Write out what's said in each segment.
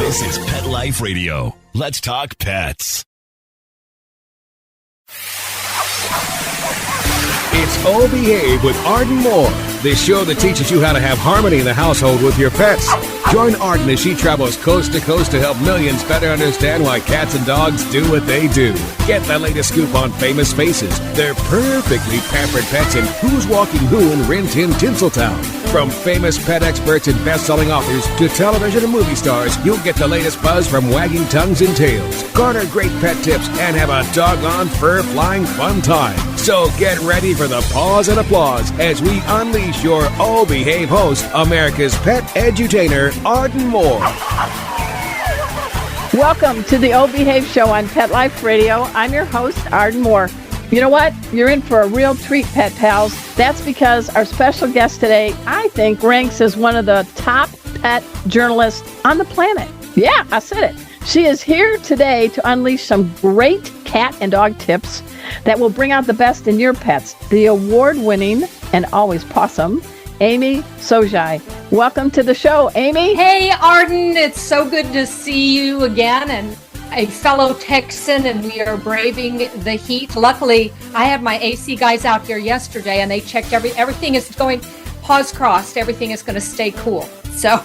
This is Pet Life Radio. Let's talk pets. It's Oh Behave with Arden Moore, the show that teaches you how to have harmony in the household with your pets. Join Arden as she travels coast to coast to help millions better understand why cats and dogs do what they do. Get the latest scoop on famous faces, their perfectly pampered pets, and who's walking who in Rin Tin Tinseltown. From famous pet experts and best-selling authors to television and movie stars, you'll get the latest buzz from wagging tongues and tails. Garner great pet tips and have a doggone fur-flying fun time. So get ready for the pause and applause as we unleash your Oh Behave host, America's pet edutainer, Arden Moore. Welcome to the Oh Behave show on Pet Life Radio. I'm your host, Arden Moore. You know what? You're in for a real treat, pet pals. That's because our special guest today, I think, ranks as one of the top pet journalists on the planet. Yeah, I said it. She is here today to unleash some great cat and dog tips that will bring out the best in your pets. The award-winning and always possum, Amy Shojai. Welcome to the show, Amy. Hey, Arden. It's so good to see you again, and a fellow Texan, and we are braving the heat. Luckily, I had my AC guys out here yesterday, and they checked everything is going, paws crossed, everything is going to stay cool. So...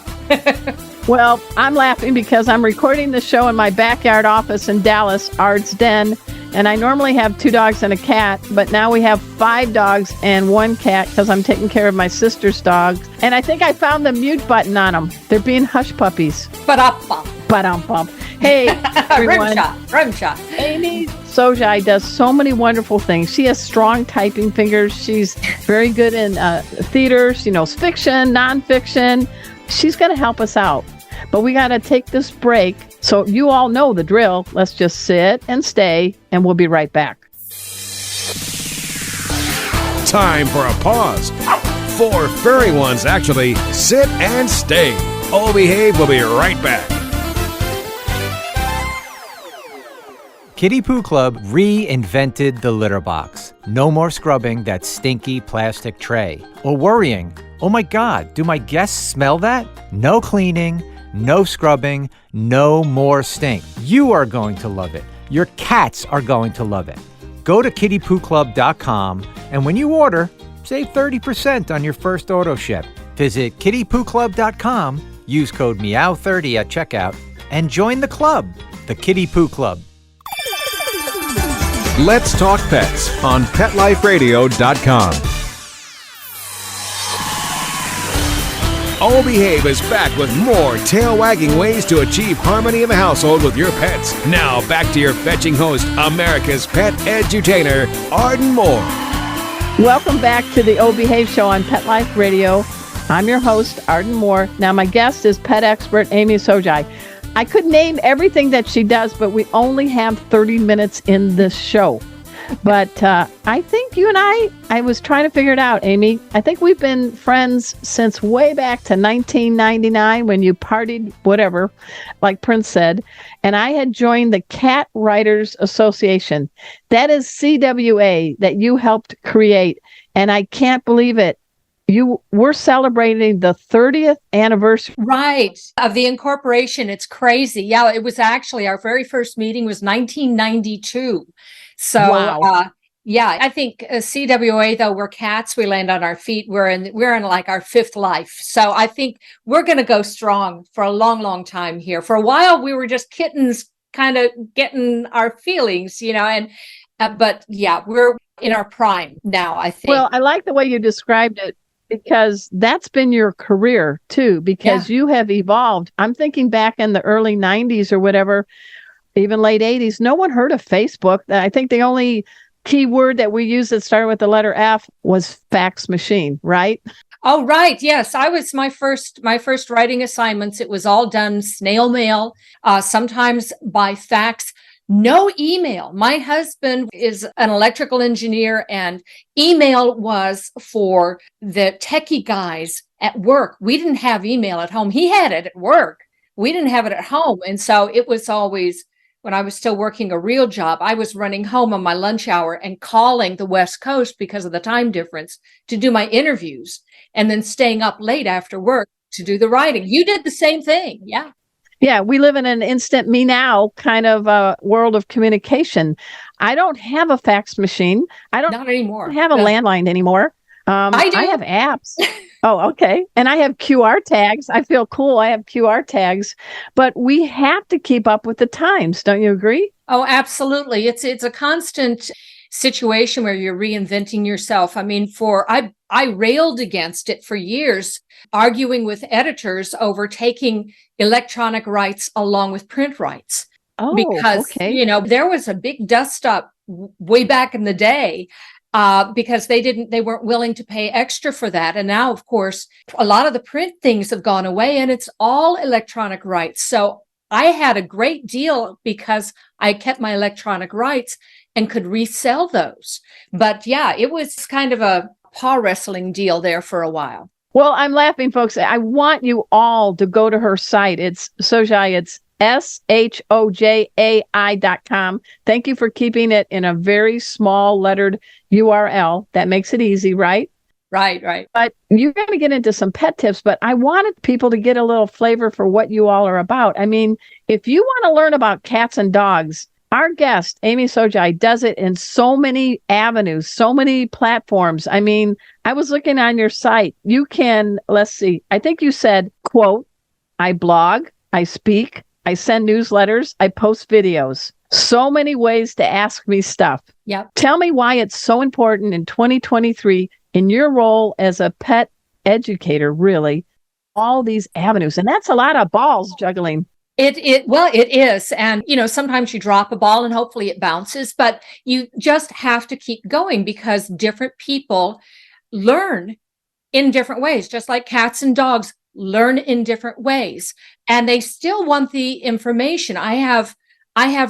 Well, I'm laughing because I'm recording the show in my backyard office in Dallas, Ard's Den, and I normally have 2 dogs and a cat, but now we have 5 dogs and 1 cat because I'm taking care of my sister's dogs. And I think I found the mute button on them. They're being hush puppies. Ba-dum-bum. Hey, everyone. Rim shot. Amy Shojai does so many wonderful things. She has strong typing fingers. She's very good in theater. She knows fiction, nonfiction. She's going to help us out. But we got to take this break. So you all know the drill. Let's just sit and stay, and we'll be right back. Time for a pause. 4 furry ones, actually. Sit and stay. Oh Behave will be right back. Kitty Poo Club reinvented the litter box. No more scrubbing that stinky plastic tray. Or worrying, oh my God, do my guests smell that? No cleaning, no scrubbing, no more stink. You are going to love it. Your cats are going to love it. Go to kittypooclub.com, and when you order, save 30% on your first auto ship. Visit kittypooclub.com, use code MEOW30 at checkout, and join the club, the Kitty Poo Club. Let's talk pets on PetLifeRadio.com. Oh Behave is back with more tail-wagging ways to achieve harmony in the household with your pets. Now, back to your fetching host, America's pet edutainer, Arden Moore. Welcome back to the Oh Behave show on Pet Life Radio. I'm your host, Arden Moore. Now, my guest is pet expert Amy Shojai. I could name everything that she does, but we only have 30 minutes in this show. But I think you and I was trying to figure it out, Amy. I think we've been friends since way back to 1999 when you partied, whatever, like Prince said. And I had joined the Cat Writers Association. That is CWA that you helped create. And I can't believe it. We're celebrating the 30th anniversary. Right. Of the incorporation. It's crazy. Yeah, it was actually our very first meeting was 1992. So, wow. Yeah, I think CWA, though, we're cats. We land on our feet. We're in like our 5th life. So I think we're going to go strong for a long, long time here. For a while, we were just kittens kind of getting our feelings, and but yeah, we're in our prime now, I think. Well, I like the way you described it, because that's been your career too, because you have evolved. I'm thinking back in the early 90s or whatever, even late 80s, no one heard of Facebook. I think the only keyword that we used that started with the letter F was fax machine, right? Oh, right. Yes. I was my first writing assignments. It was all done snail mail, sometimes by fax. No email. My husband is an electrical engineer, and email was for the techie guys at work. We didn't have email at home. He had it at work. We didn't have it at home. And so it was always, when I was still working a real job, I was running home on my lunch hour and calling the West Coast because of the time difference to do my interviews, and then staying up late after work to do the writing. You did the same thing. Yeah. Yeah, we live in an instant me now kind of world of communication. I don't have a fax machine. I don't Not anymore. have a No. landline anymore. I do. I have apps. Oh, okay. And I have QR tags. I feel cool. I have QR tags, but we have to keep up with the times. Don't you agree? Oh, absolutely. It's a constant situation where you're reinventing yourself. I mean, I railed against it for years, arguing with editors over taking electronic rights along with print rights. Oh, Because, okay. there was a big dust up way back in the day, because they weren't willing to pay extra for that. And now, of course, a lot of the print things have gone away and it's all electronic rights. So I had a great deal because I kept my electronic rights and could resell those. But yeah, it was kind of a paw wrestling deal there for a while. Well, I'm laughing, folks. I want you all to go to her site. It's Shojai. It's SHOJAI.com. Thank you for keeping it in a very small lettered URL. That makes it easy, right? Right. But you're going to get into some pet tips, but I wanted people to get a little flavor for what you all are about. I mean, if you want to learn about cats and dogs, our guest, Amy Shojai, does it in so many avenues, so many platforms. I mean, I was looking on your site. You can, let's see, I think you said, quote, I blog, I speak, I send newsletters, I post videos. So many ways to ask me stuff. Yep. Tell me why it's so important in 2023 in your role as a pet educator, really, all these avenues. And that's a lot of balls juggling. It is. And, sometimes you drop a ball and hopefully it bounces, but you just have to keep going because different people learn in different ways, just like cats and dogs learn in different ways. And they still want the information. I have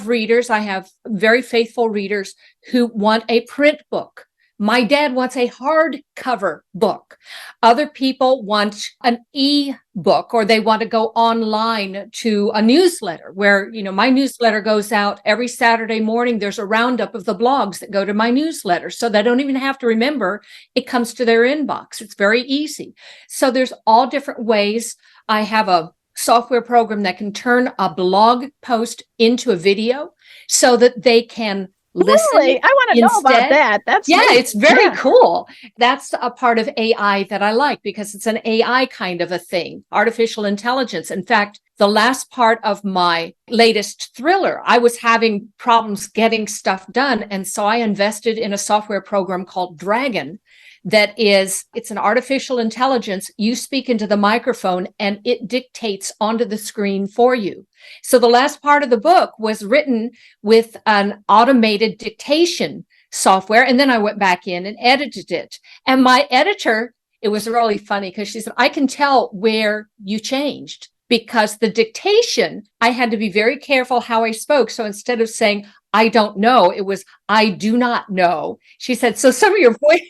readers. I have very faithful readers who want a print book. My dad wants a hardcover book. Other people want an e-book, or they want to go online to a newsletter where, my newsletter goes out every Saturday morning. There's a roundup of the blogs that go to my newsletter. So they don't even have to remember it comes to their inbox. It's very easy. So there's all different ways. I have a software program that can turn a blog post into a video so that they can listen. Really? I want to know about that. That's neat. It's very cool. That's a part of AI that I like because it's an AI kind of a thing, artificial intelligence. In fact, the last part of my latest thriller, I was having problems getting stuff done. And so I invested in a software program called Dragon it's an artificial intelligence. You speak into the microphone and it dictates onto the screen for you. So the last part of the book was written with an automated dictation software. And then I went back in and edited it. And my editor, it was really funny because she said, I can tell where you changed because the dictation, I had to be very careful how I spoke. So instead of saying, I don't know, it was, I do not know. She said, so some of your voice.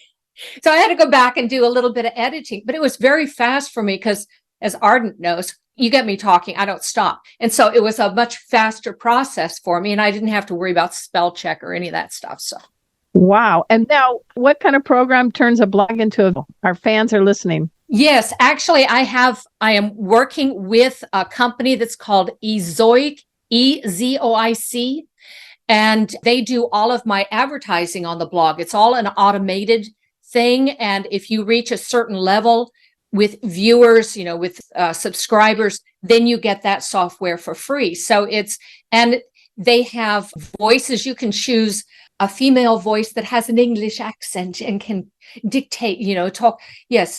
So I had to go back and do a little bit of editing, but it was very fast for me because as Ardent knows, you get me talking, I don't stop. And so it was a much faster process for me and I didn't have to worry about spell check or any of that stuff. So. Wow. And now what kind of program turns a blog into our fans are listening? Yes, actually I am working with a company that's called Ezoic, EZOIC, and they do all of my advertising on the blog. It's all an automated thing. And if you reach a certain level with viewers, with subscribers, then you get that software for free. So and they have voices. You can choose a female voice that has an English accent and can dictate,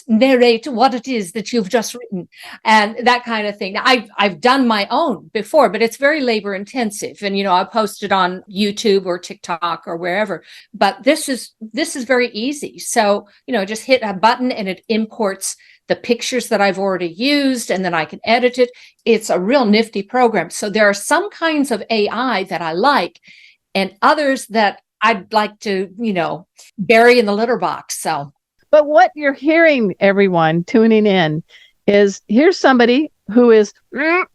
narrate what it is that you've just written and that kind of thing. Now, I've done my own before, but it's very labor intensive. And, I posted on YouTube or TikTok or wherever, but this is very easy. So, just hit a button and it imports the pictures that I've already used, and then I can edit it. It's a real nifty program. So there are some kinds of AI that I like and others that I'd like to, bury in the litter box. So, but what you're hearing, everyone tuning in, is here's somebody who is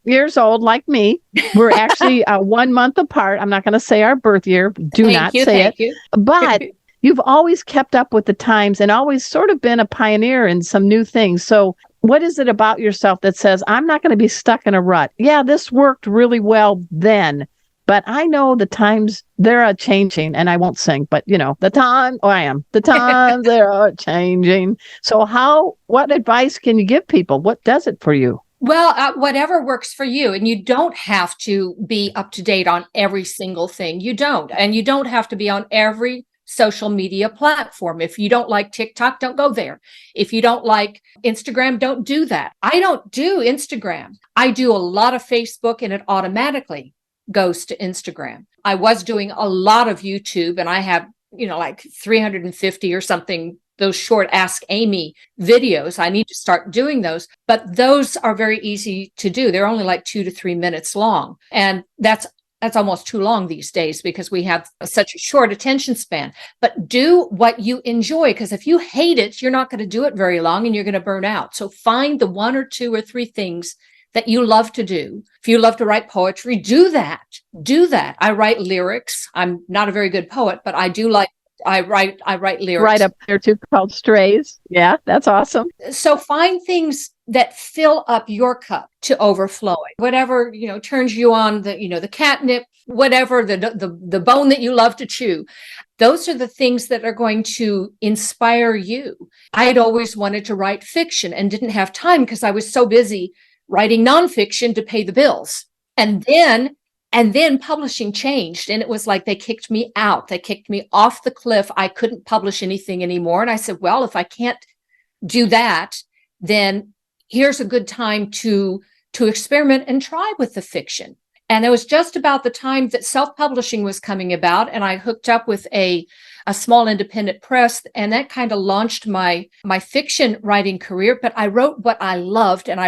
years old like me. We're actually 1 month apart. I'm not going to say our birth year. Do not say it. But you've always kept up with the times and always sort of been a pioneer in some new things. So what is it about yourself that says, I'm not going to be stuck in a rut? Yeah, this worked really well then, but I know the times they're changing, and I won't sing, but the times they are changing. So what advice can you give people? What does it for you? Well, whatever works for you. And you don't have to be up to date on every single thing. You don't. And you don't have to be on every social media platform. If you don't like TikTok, don't go there. If you don't like Instagram, don't do that. I don't do Instagram. I do a lot of Facebook, and it automatically goes to Instagram. I was doing a lot of YouTube, and I have, like 350 or something, those short Ask Amy videos. I need to start doing those, but those are very easy to do. They're only like 2 to 3 minutes long. And that's almost too long these days because we have such a short attention span. But do what you enjoy, because if you hate it, you're not going to do it very long and you're going to burn out. So find the 1 or 2 or 3 things that you love to do. If you love to write poetry, do that. Do that. I write lyrics. I'm not a very good poet, but I write lyrics. Right up there too, called Strays. Yeah, that's awesome. So find things that fill up your cup to overflowing. Whatever, turns you on, the catnip, whatever, the bone that you love to chew. Those are the things that are going to inspire you. I had always wanted to write fiction and didn't have time because I was so busy writing nonfiction to pay the bills. And then publishing changed, and it was like they kicked me out. They kicked me off the cliff. I couldn't publish anything anymore. And I said, well, if I can't do that, then here's a good time to experiment and try with the fiction. And it was just about the time that self-publishing was coming about, and I hooked up with a small independent press, and that kind of launched my fiction writing career. But I wrote what I loved, and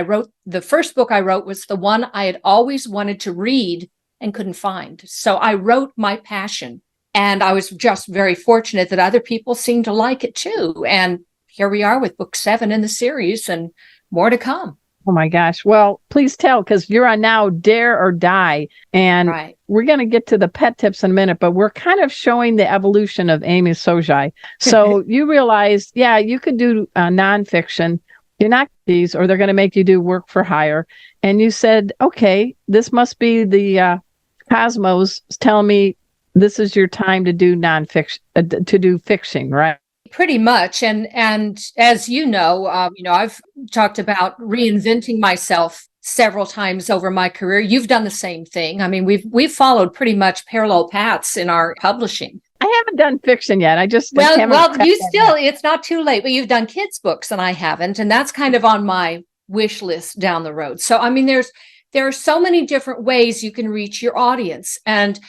the first book I wrote was the one I had always wanted to read and couldn't find. So I wrote my passion, and I was just very fortunate that other people seemed to like it too. And here we are with book 7 in the series and more to come. Oh my gosh. Well, please tell, because you're on now Dare or Die. And Right. We're going to get to the pet tips in a minute, but we're kind of showing the evolution of Amy Shojai. So you realized, yeah, you could do nonfiction. You're not these, or they're going to make you do work for hire. And you said, okay, this must be the cosmos telling me this is your time to do nonfiction, to do fiction, right? Pretty much. And as you know, I've talked about reinventing myself several times over my career. You've done the same thing. I mean, we've followed pretty much parallel paths in our publishing. I haven't done fiction yet. It's not too late, but you've done kids' books and I haven't. And that's kind of on my wish list down the road. So, I mean, there are so many different ways you can reach your audience. And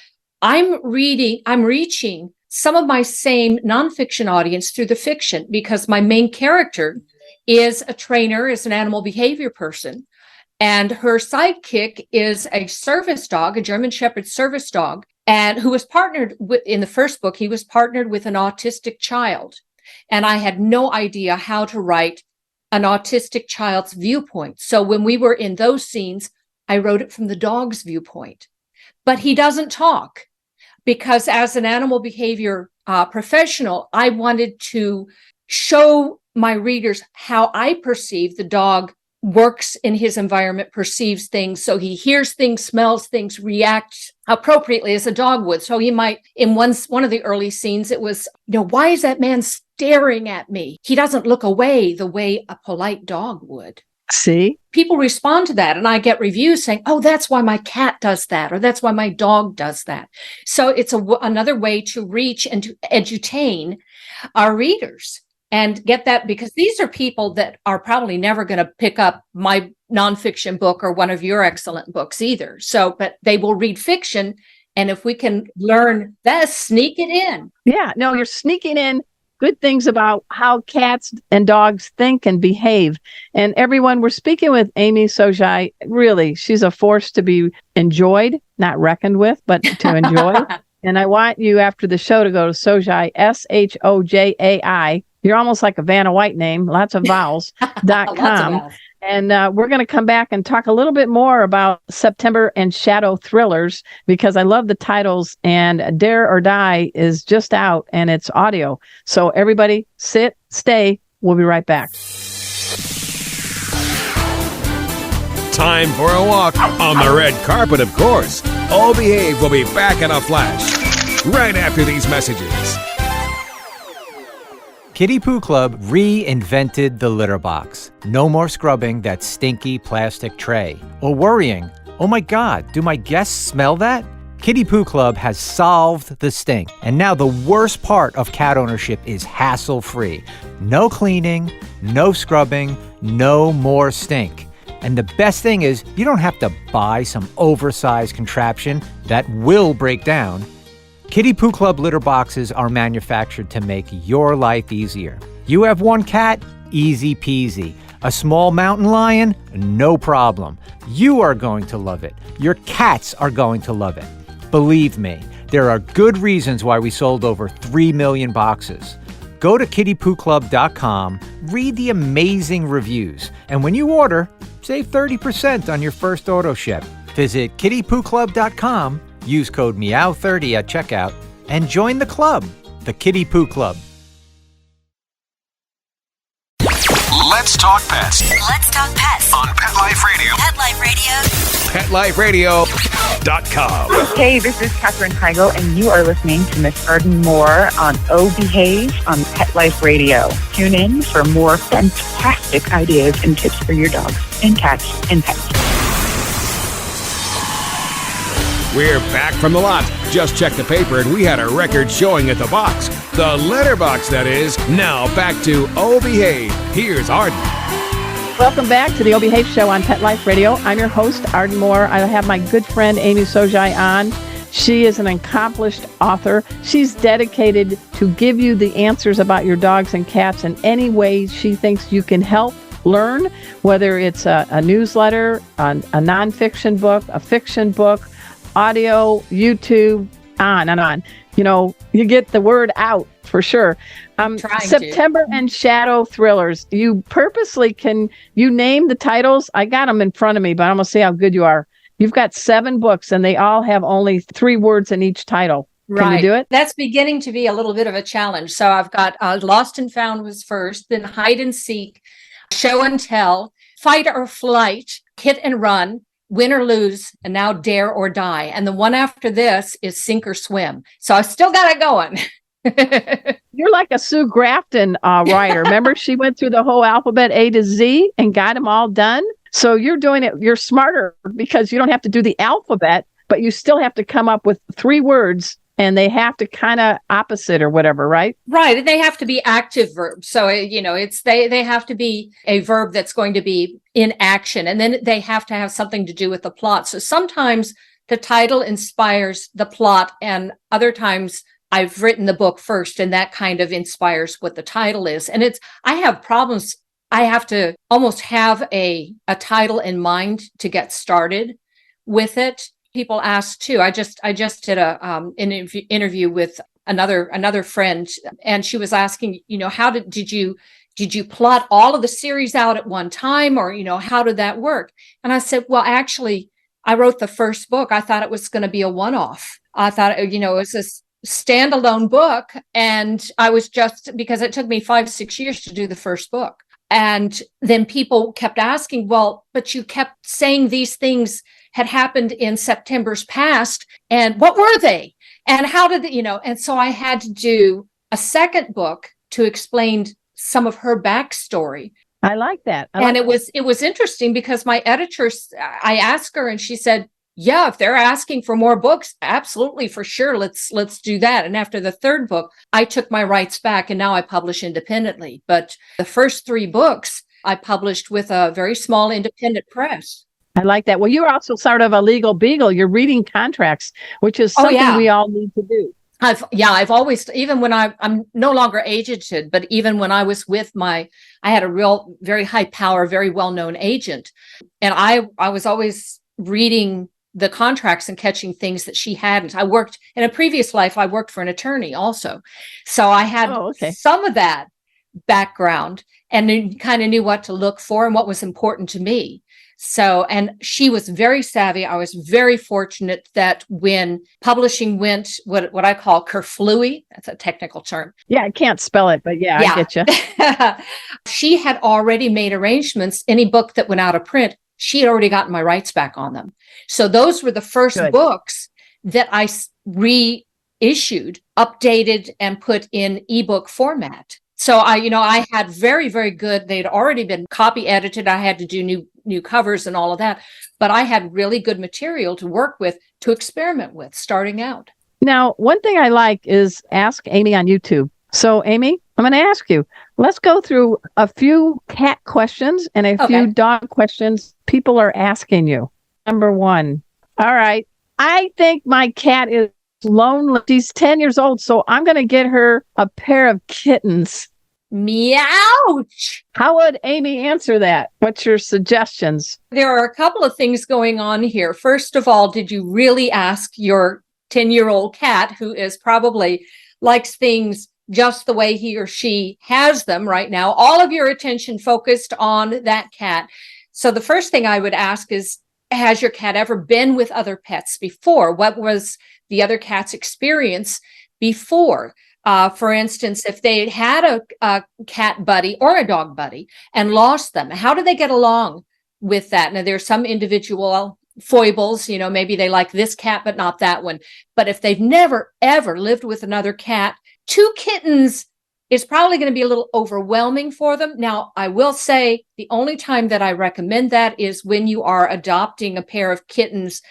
I'm reaching some of my same nonfiction audience through the fiction, because my main character is a trainer, is an animal behavior person. And her sidekick is a service dog, a German Shepherd service dog, and who was partnered with, in the first book, he was partnered with an autistic child. And I had no idea how to write an autistic child's viewpoint. So when we were in those scenes, I wrote it from the dog's viewpoint. But he doesn't talk, because as an animal behavior professional, I wanted to show my readers how I perceive the dog works in his environment, perceives things. So he hears things, smells things, reacts appropriately as a dog would. So he might, in one of the early scenes, it was, why is that man staring at me? He doesn't look away the way a polite dog would. See? People respond to that, and I get reviews saying, oh, that's why my cat does that, or that's why my dog does that. So it's another way to reach and to edutain our readers and get that, because these are people that are probably never going to pick up my nonfiction book or one of your excellent books either. So, but they will read fiction. And if we can learn that, sneak it in. Yeah, no, you're sneaking in good things about how cats and dogs think and behave. And everyone, we're speaking with Amy Shojai. Really, she's a force to be enjoyed, not reckoned with, but to enjoy. And I want you after the show to go to Shojai, Shojai. You're almost like a Vanna White name, lots of vowels, .com. And we're going to come back and talk a little bit more about September and Shadow Thrillers, because I love the titles, and Dare or Die is just out and it's audio. So everybody sit, stay. We'll be right back. Time for a walk on the red carpet, of course. All Behave will be back in a flash right after these messages. Kitty Poo Club reinvented the litter box. No more scrubbing that stinky plastic tray. Or worrying, oh my God, do my guests smell that? Kitty Poo Club has solved the stink. And now the worst part of cat ownership is hassle-free. No cleaning, no scrubbing, no more stink. And the best thing is, you don't have to buy some oversized contraption that will break down. Kitty Poo Club litter boxes are manufactured to make your life easier. You have one cat? Easy peasy. A small mountain lion? No problem. You are going to love it. Your cats are going to love it. Believe me, there are good reasons why we sold over 3 million boxes. Go to kittypooclub.com, read the amazing reviews, and when you order, save 30% on your first auto ship. Visit kittypooclub.com, use code MEOW30 at checkout, and join the club, the Kitty Poo Club. Let's talk pets Let's talk pets on Pet Life Radio. Pet Life Radio. PetLifeRadio.com. Hey, this is Catherine Heigl, and you are listening to Miss Arden Moore on Oh Behave on Pet Life Radio. Tune in for more fantastic ideas and tips for your dogs and cats and pets. We're back from the lot. Just checked the paper and we had a record showing at the box. The letterbox, that is. Now back to Oh Behave. Here's Arden. Welcome back to the O Behave Show on Pet Life Radio. I'm your host, Arden Moore. I have my good friend, Amy Shojai, on. She is an accomplished author. She's dedicated to give you the answers about your dogs and cats in any way she thinks you can help learn, whether it's a newsletter, a nonfiction book, a fiction book, audio, YouTube, on and on. You know, you get the word out for sure. September and Shadow Thrillers. You purposely you name the titles? I got them in front of me, but I'm going to see how good you are. You've got 7 books and they all have only 3 words in each title. Can you do it? That's beginning to be a little bit of a challenge. So I've got Lost and Found was first, then Hide and Seek, Show and Tell, Fight or Flight, Hit and Run, Win or Lose, and now Dare or Die. And the one after this is Sink or Swim. So I still got it going. You're like a Sue Grafton writer. Remember, she went through the whole alphabet A to Z and got them all done. So you're doing it. You're smarter because you don't have to do the alphabet, but you still have to come up with 3 words and they have to kind of opposite or whatever, right? Right. And they have to be active verbs. So, they have to be a verb that's going to be in action. And then they have to have something to do with the plot. So sometimes the title inspires the plot, and other times I've written the book first and that kind of inspires what the title is. And I have problems. I have to almost have a title in mind to get started with it. People ask too. I just did an interview with another friend, and she was asking, how did you plot all of the series out at one time, or how did that work? And I said, well, actually, I wrote the first book. I thought it was going to be a one-off. I thought it was a standalone book, and I was because it took me 5-6 years to do the first book. And then people kept asking, well, but you kept saying these things had happened in September's past, and what were they? And how did and so I had to do a second book to explain some of her backstory. I like that. It was interesting because my editors, I asked her and she said, yeah, if they're asking for more books, absolutely, for sure. Let's do that. And after the third book, I took my rights back and now I publish independently. But the first 3 books I published with a very small independent press. I like that. Well, you're also sort of a legal beagle. You're reading contracts, which is something we all need to do. I've always, even when I'm no longer agented, but even when I was with I had a very high power, very well-known agent. And I was always reading the contracts and catching things that she hadn't. I worked in a previous life. I worked for an attorney also. So I had some of that background and kind of knew what to look for and what was important to me. So, and she was very savvy. I was very fortunate that when publishing went what I call kerflooey, that's a technical term. Yeah, I can't spell it, but yeah. I get you. She had already made arrangements. Any book that went out of print, she had already gotten my rights back on them. So those were the first books that I reissued, updated, and put in ebook format. So I had very, very good, they'd already been copy edited. I had to do new covers and all of that, but I had really good material to work with, to experiment with starting out. Now, one thing I like is Ask Amy on YouTube. So Amy, I'm going to ask you, let's go through a few cat questions and a few dog questions people are asking you. Number 1. All right. I think my cat is lonely. She's 10 years old, so I'm going to get her a pair of kittens. Meowch! How would Amy answer that? What's your suggestions? There are a couple of things going on here. First of all, did you really ask your 10-year-old cat, who is probably likes things just the way he or she has them right now, all of your attention focused on that cat? So the first thing I would ask is, has your cat ever been with other pets before? What was the other cat's experience before? For instance, if they had a cat buddy or a dog buddy and lost them, how do they get along with that? Now, there's some individual foibles, maybe they like this cat, but not that one. But if they've never, ever lived with another cat, 2 kittens is probably going to be a little overwhelming for them. Now, I will say the only time that I recommend that is when you are adopting a pair of kittens.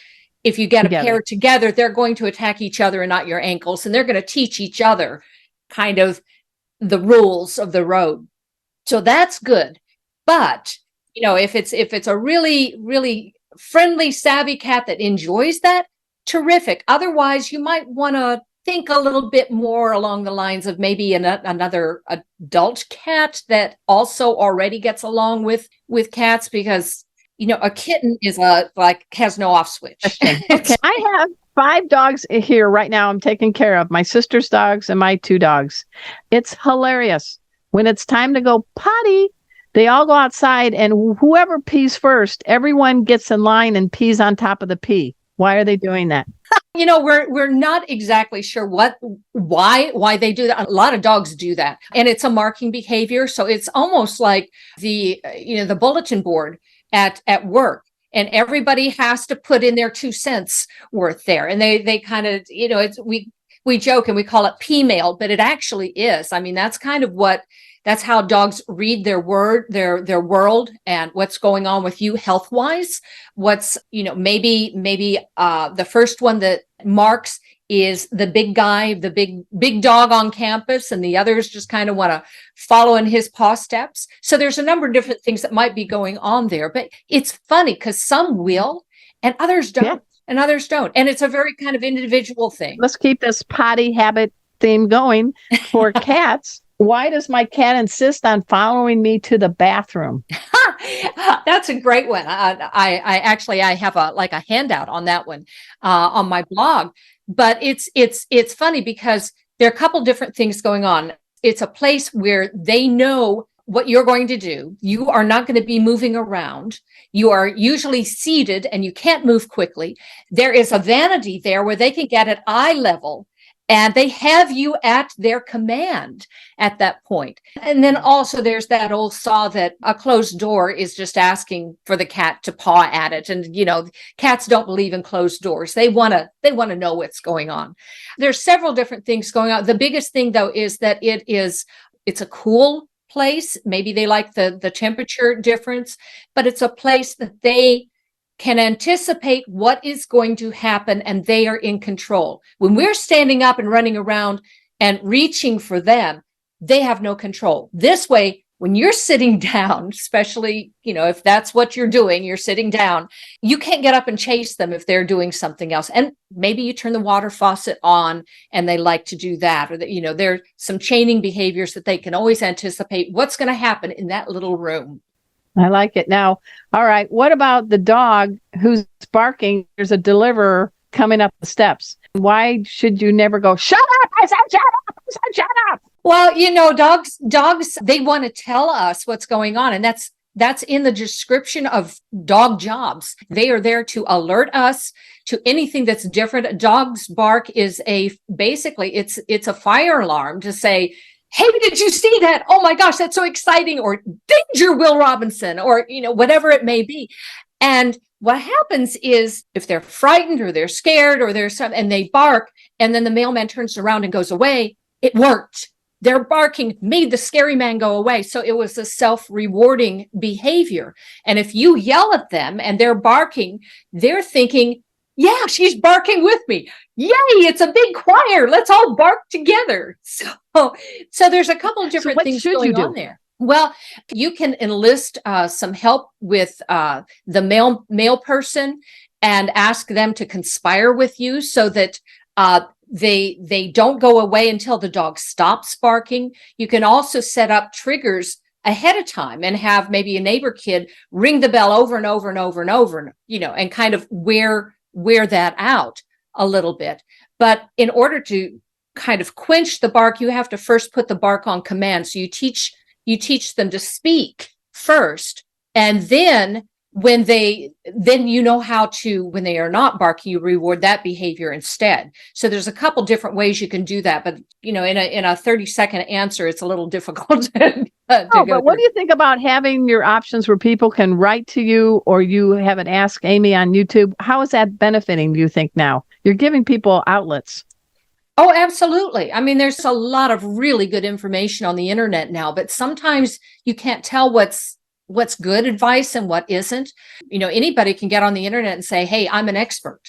If you get a pair together, they're going to attack each other and not your ankles, and they're going to teach each other kind of the rules of the road. So that's good. But, if it's a really, really friendly, savvy cat that enjoys that, terrific. Otherwise, you might want to think a little bit more along the lines of maybe another adult cat that also already gets along with cats, because a kitten is has no off switch. Okay. I have 5 dogs here right now I'm taking care of, my sister's dogs and my 2 dogs. It's hilarious. When it's time to go potty, they all go outside, and whoever pees first, everyone gets in line and pees on top of the pee. Why are they doing that? We're not exactly sure why they do that. A lot of dogs do that, and it's a marking behavior. So it's almost like the bulletin board at work, and everybody has to put in their 2 cents worth there. And they kind of, we joke and we call it pee mail, but it actually is. I mean, that's how dogs read their world and what's going on with you health wise. What's, maybe the first one that marks is the big guy, the big dog on campus, and the others just kind of want to follow in his paw steps. So there's a number of different things that might be going on there, but it's funny because some will and others don't. Yeah. And others don't. And it's a very kind of individual thing. Let's keep this potty habit theme going for cats. Why does my cat insist on following me to the bathroom? That's a great one. I have a handout on that one on my blog. But it's funny because there are a couple different things going on. It's a place where they know what you're going to do. You are not going to be moving around. You are usually seated and you can't move quickly. There is a vanity there where they can get at eye level, and they have you at their command at that point. And then also there's that old saw that a closed door is just asking for the cat to paw at it. And, cats don't believe in closed doors. They want to know what's going on. There's several different things going on. The biggest thing, though, is that it's a cool place. Maybe they like the temperature difference, but it's a place that they can anticipate what is going to happen, and they are in control. When we're standing up and running around and reaching for them, they have no control. This way, when you're sitting down, especially, if that's what you're doing, you're sitting down, you can't get up and chase them if they're doing something else. And maybe you turn the water faucet on and they like to do that, or that, there's some chaining behaviors that they can always anticipate what's going to happen in that little room. I like it. Now, all right, what about the dog who's barking? There's a deliverer coming up the steps. Why should you never go, shut up? I said, shut up. I said, shut up. Well, dogs, they want to tell us what's going on. And that's in the description of dog jobs. They are there to alert us to anything that's different. A dog's bark is basically it's a fire alarm to say, hey, did you see that? Oh my gosh, that's so exciting. Or danger, Will Robinson, or, whatever it may be. And what happens is if they're frightened or they're scared or there's something and they bark, and then the mailman turns around and goes away, it worked. Their barking made the scary man go away. So it was a self-rewarding behavior. And if you yell at them and they're barking, they're thinking, yeah, she's barking with me. Yay, it's a big choir. Let's all bark together. So there's a couple of different things going on there. Well, you can enlist some help with the mail person and ask them to conspire with you so that they don't go away until the dog stops barking. You can also set up triggers ahead of time and have maybe a neighbor kid ring the bell over and over and over and over, and kind of wear that out a little bit. But in order to kind of quench the bark, you have to first put the bark on command. So you teach them to speak first, and then when they how to, when they are not barking, you reward that behavior instead. So there's a couple different ways you can do that, but in a 30-second answer, it's a little difficult to but what do you think about having your options where people can write to you, or you have an Ask Amy on YouTube? How is that benefiting, do you think, now? You're giving people outlets. Oh, absolutely. I mean, there's a lot of really good information on the internet now, but sometimes you can't tell what's good advice and what isn't. Anybody can get on the internet and say, hey, I'm an expert.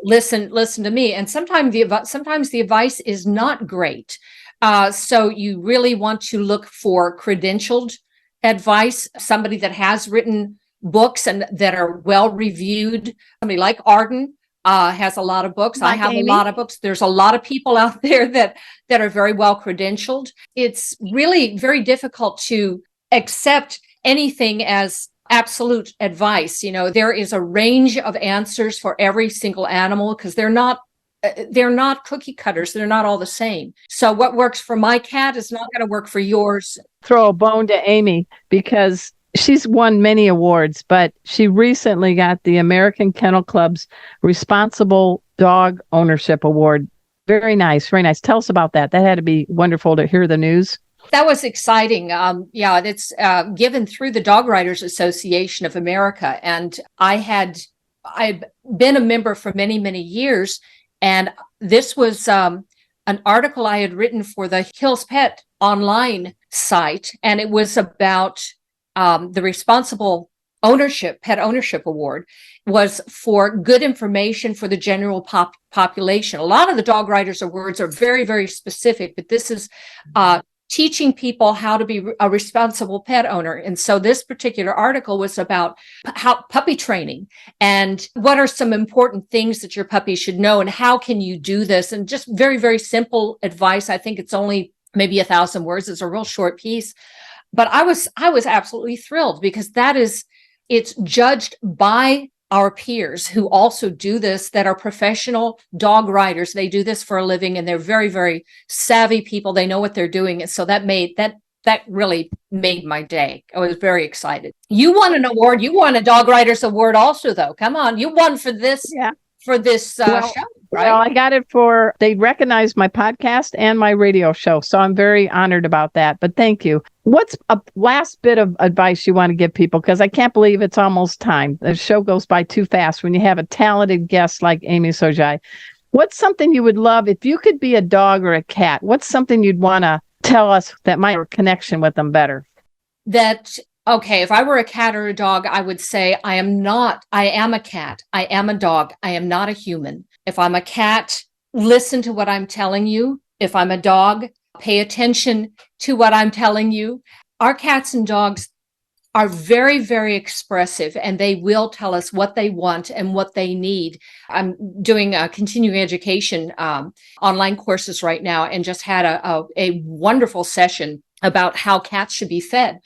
Listen to me. And sometimes the advice is not great. So you really want to look for credentialed advice, somebody that has written books and that are well reviewed. Somebody like Arden has a lot of books. I have Amy. A lot of books. There's a lot of people out there that are very well credentialed. It's really very difficult to accept anything as absolute advice. There is a range of answers for every single animal because they're not cookie cutters. They're not all the same. So what works for my cat is not going to work for yours. Throw a bone to Amy because she's won many awards, but she recently got the American Kennel Club's Responsible Dog Ownership Award. Very nice. Very nice. Tell us about that. That had to be wonderful to hear the news. That was exciting. It's given through the Dog Writers Association of America. And I'd been a member for many, many years. And this was an article I had written for the Hills Pet online site. And it was about the Responsible Pet Ownership Award was for good information for the general population. A lot of the Dog Writers Awards are very, very specific, but this is teaching people how to be a responsible pet owner. And so this particular article was about how puppy training and what are some important things that your puppy should know and how can you do this? And just very, very simple advice. I think it's only maybe 1,000 words. It's a real short piece. But I was absolutely thrilled because it's judged by our peers who also do this, that are professional dog writers. They do this for a living and they're very, very savvy people. They know what they're doing. And so that really made my day. I was very excited. You won an award. You won a Dog Writers Award also, though. Come on. You won for this. Yeah. For this show, right? Well, I got it they recognized my podcast and my radio show. So I'm very honored about that. But thank you. What's a last bit of advice you want to give people? Because I can't believe it's almost time. The show goes by too fast when you have a talented guest like Amy Shojai. What's something you would love if you could be a dog or a cat? What's something you'd want to tell us that might have a connection with them better? Okay, if I were a cat or a dog, I would say I am a cat. I am a dog. I am not a human. If I'm a cat, listen to what I'm telling you. If I'm a dog, pay attention to what I'm telling you. Our cats and dogs are very, very expressive, and they will tell us what they want and what they need. I'm doing a continuing education online courses right now and just had a wonderful session about how cats should be fed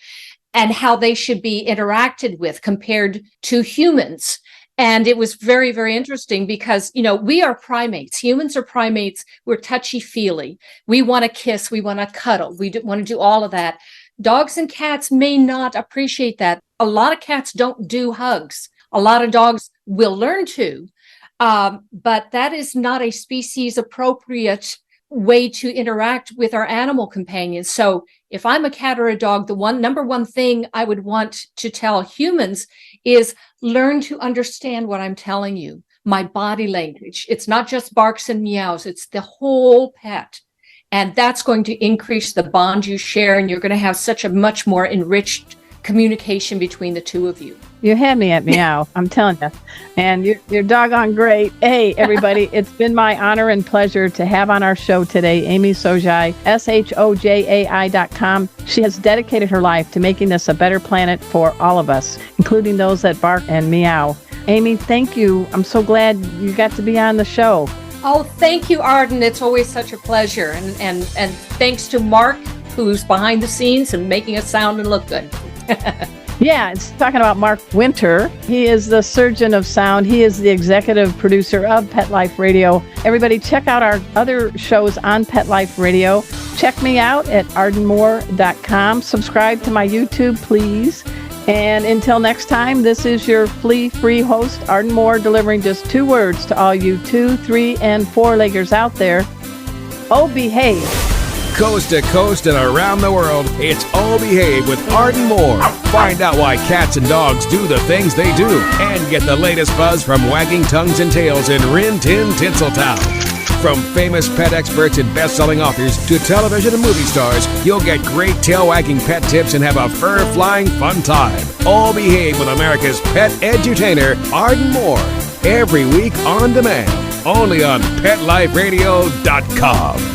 and how they should be interacted with compared to humans. And it was very, very interesting because, we are primates. Humans are primates. We're touchy-feely. We want to kiss. We want to cuddle. We want to do all of that. Dogs and cats may not appreciate that. A lot of cats don't do hugs. A lot of dogs will learn to. But that is not a species appropriate way to interact with our animal companions. So if I'm a cat or a dog, the number one thing I would want to tell humans is learn to understand what I'm telling you. My body language. It's not just barks and meows. It's the whole pet. And that's going to increase the bond you share. And you're going to have such a much more enriched communication between the two of you. You had me at meow, I'm telling you. And you're doggone great. Hey, everybody, it's been my honor and pleasure to have on our show today Amy Shojai, SHOJAI.com. She has dedicated her life to making this a better planet for all of us, including those that bark and meow. Amy, thank you. I'm so glad you got to be on the show. Oh, thank you, Arden. It's always such a pleasure. And thanks to Mark, who's behind the scenes and making us sound and look good. Yeah, it's talking about Mark Winter. He is the surgeon of sound. He is the executive producer of Pet Life Radio. Everybody check out our other shows on Pet Life Radio. Check me out at ardenmoore.com. Subscribe to my YouTube, please. And until next time, this is your flea-free host, Arden Moore, delivering just 2 words to all you 2, 3, and 4-leggers out there. Oh, behave. Coast to coast and around the world, it's Oh Behave with Arden Moore. Find out why cats and dogs do the things they do and get the latest buzz from wagging tongues and tails in Rin Tin Tinseltown. From famous pet experts and best-selling authors to television and movie stars, you'll get great tail-wagging pet tips and have a fur-flying fun time. Oh Behave with America's pet edutainer, Arden Moore. Every week on demand, only on PetLifeRadio.com.